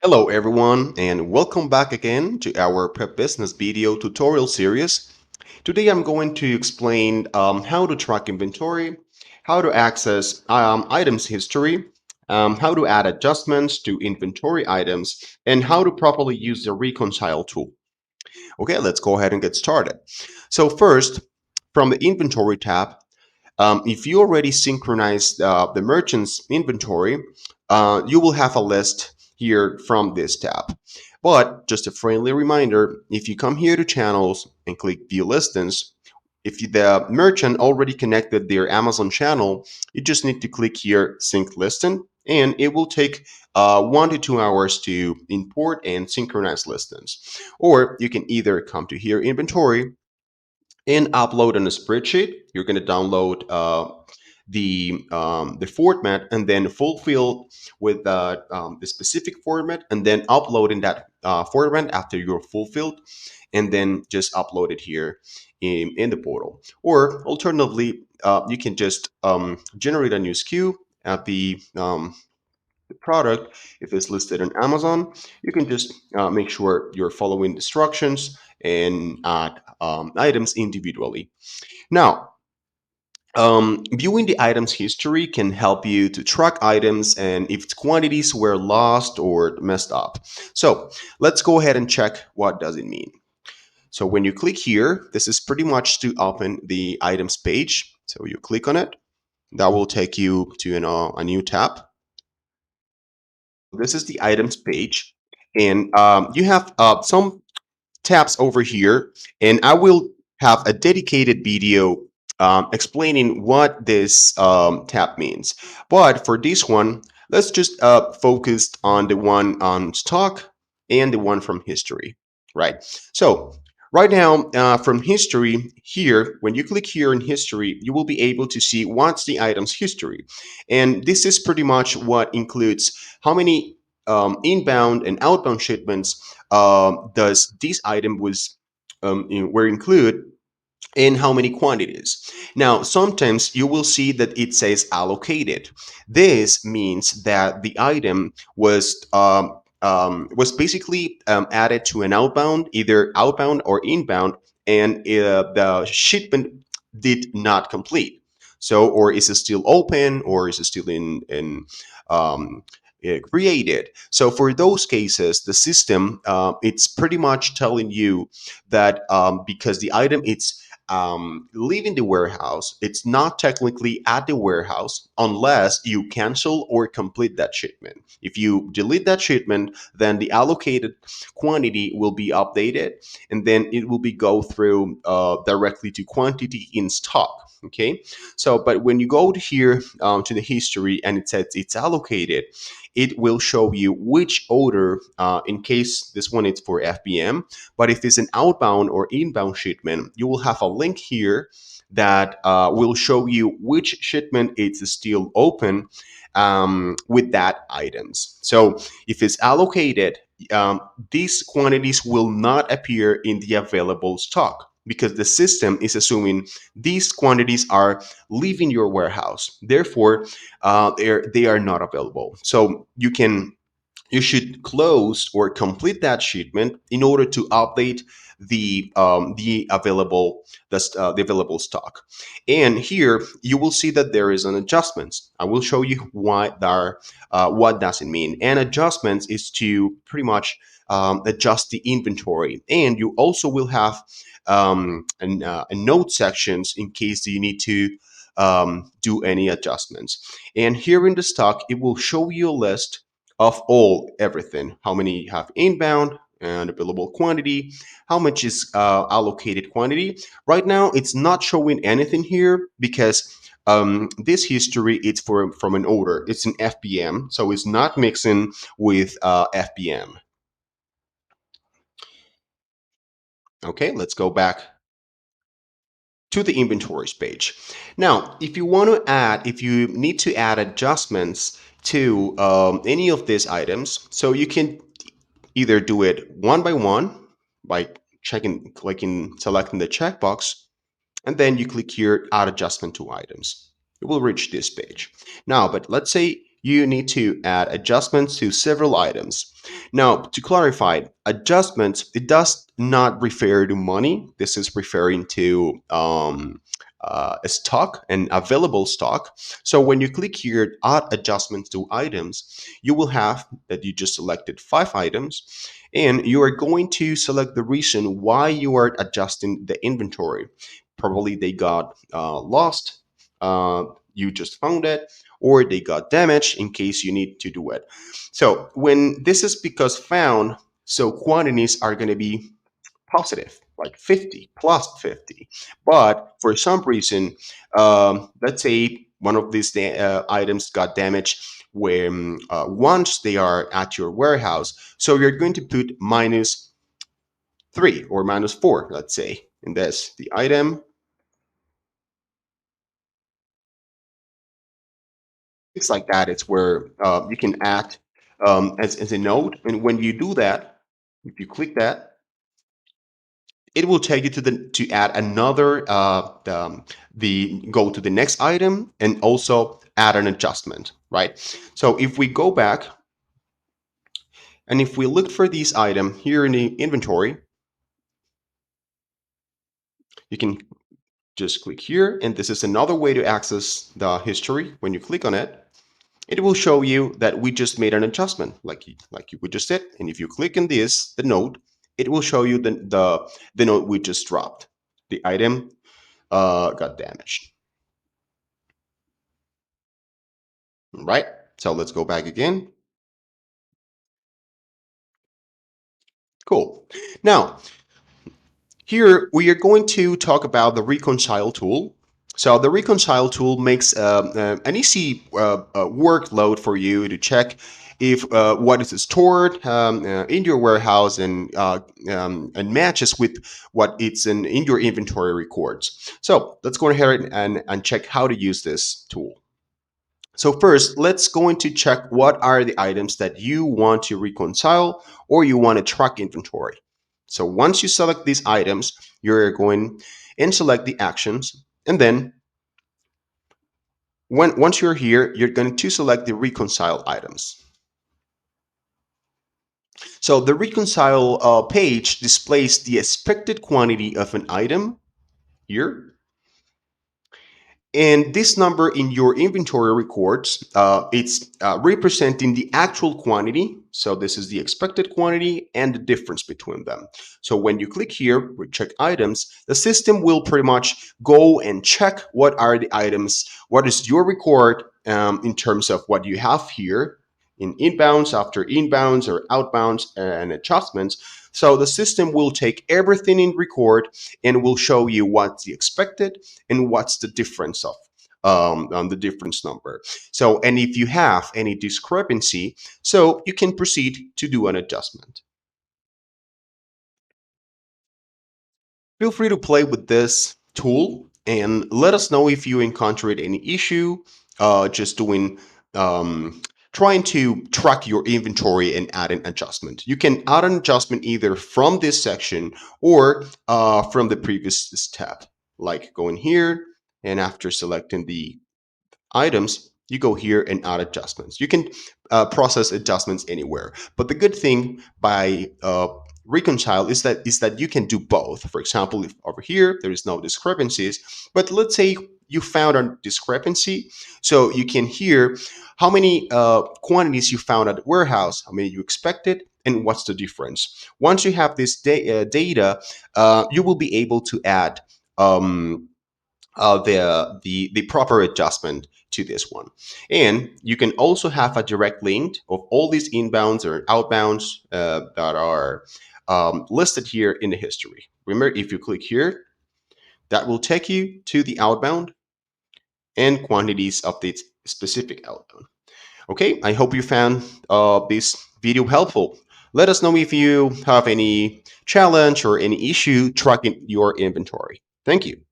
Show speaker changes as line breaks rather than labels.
Hello everyone and welcome back again to our Prep Business video tutorial series. Today I'm going to explain how to track inventory, how to access items history, how to add adjustments to inventory items, and how to properly use the Reconcile tool. Okay, let's go ahead and get started. So first, from the inventory tab, if you already synchronized the merchant's inventory, you will have a list here from this tab. But just a friendly reminder, if you come here to channels and click view listings, if the merchant already connected their Amazon channel, you just need to click here sync listing and it will take 1 to 2 hours to import and synchronize listings. Or you can either come to here inventory and upload on a spreadsheet. You're going to download the format and then fulfill with the specific format and then upload in that format after you're fulfilled and then just upload it here in the portal. Or alternatively, you can just generate a new SKU at the product. If it's listed on Amazon, you can just make sure you're following instructions and add items individually. Now, viewing the item's history can help you to track items and if its quantities were lost or messed up. So let's go ahead and check what does it mean. So when you click here, this is pretty much to open the items page. So you click on it, that will take you to a new tab. This is the items page, and you have some tabs over here, and I will have a dedicated video explaining what this tab means. But for this one, let's just focus on the one on stock and the one from history, right? So right now, from history here, when you click here in history, you will be able to see what's the item's history. And this is pretty much what includes how many inbound and outbound shipments does this item were included in how many quantities. Now, sometimes you will see that it says allocated. This means that the item was basically added to an outbound, either outbound or inbound, and the shipment did not complete. So, or is it still open, or is it still in um, created? So, for those cases, the system it's pretty much telling you that because the item it's leaving the warehouse, it's not technically at the warehouse unless you cancel or complete that shipment. If you delete that shipment, then the allocated quantity will be updated and then it will be go through directly to quantity in stock. Okay, so but when you go to here to the history and it says it's allocated, it will show you which order, in case this one is for FBM, but if it's an outbound or inbound shipment, you will have a link here that will show you which shipment is still open with that items. So if it's allocated, these quantities will not appear in the available stock because the system is assuming these quantities are leaving your warehouse. Therefore, they are not available. So you should close or complete that shipment in order to update the available stock. And here you will see that there is an adjustments. I will show you what does it mean. And adjustments is to pretty much adjust the inventory, and you also will have a note sections in case you need to do any adjustments. And here in the stock, it will show you a list of everything, how many you have inbound and available quantity, how much is allocated quantity. Right now it's not showing anything here because this history it's from an order, it's an FBM, so it's not mixing with FBM. Okay, let's go back to the inventories page. Now, if you need to add adjustments to any of these items, so you can either do it one by one by clicking, selecting the checkbox, and then you click here, add adjustment to items. You will reach this page. Now, but let's say you need to add adjustments to several items. Now, to clarify, adjustments, it does not refer to money. This is referring to a stock and available stock. So when you click here, add adjustments to items, you will have that you just selected 5 items, and you are going to select the reason why you are adjusting the inventory. Probably they got lost, uh, you just found it, or they got damaged in case you need to do it. So when this is because found, so quantities are going to be positive, like 50 plus 50. But for some reason, let's say one of these items got damaged when once they are at your warehouse. So you're going to put -3 or -4, let's say, in this. The item, things like that. It's where you can add as a note. And when you do that, if you click that, it will take you to the to add another the go to the next item and also add an adjustment, right? So if we go back and if we look for this item here in the inventory, you can just click here, and this is another way to access the history. When you click on it, it will show you that we just made an adjustment, like we just did. And if you click on this, the note, it will show you the note we just dropped. The item got damaged. Right? So let's go back again. Cool. Now, here we are going to talk about the Reconcile tool. So the Reconcile tool makes an easy workload for you to check if what is stored in your warehouse and matches with what it's in your inventory records. So let's go ahead and check how to use this tool. So first, let's go into check what are the items that you want to reconcile or you want to track inventory. So once you select these items, you're going and select the actions. And then once you're here, you're going to select the reconcile items. So the reconcile page displays the expected quantity of an item here. And this number in your inventory records, it's representing the actual quantity. So this is the expected quantity and the difference between them. So when you click here, we check items, the system will pretty much go and check what are the items, what is your record in terms of what you have here in inbounds, after inbounds or outbounds and adjustments. So the system will take everything in record and will show you what's the expected and what's the difference of on the difference number. So, and if you have any discrepancy, so you can proceed to do an adjustment. Feel free to play with this tool and let us know if you encountered any issue just doing trying to track your inventory and add an adjustment. You can add an adjustment either from this section or from the previous step, like going here and after selecting the items, you go here and add adjustments. You can process adjustments anywhere. But the good thing by Reconcile is that you can do both. For example, if over here there is no discrepancies, but let's say you found a discrepancy, so you can hear how many quantities you found at the warehouse, how many you expected, and what's the difference. Once you have this data, you will be able to add the proper adjustment to this one. And you can also have a direct link of all these inbounds or outbounds that are listed here in the history. Remember, if you click here, that will take you to the outbound and quantities of the specific outbound. Okay, I hope you found this video helpful. Let us know if you have any challenge or any issue tracking your inventory. Thank you.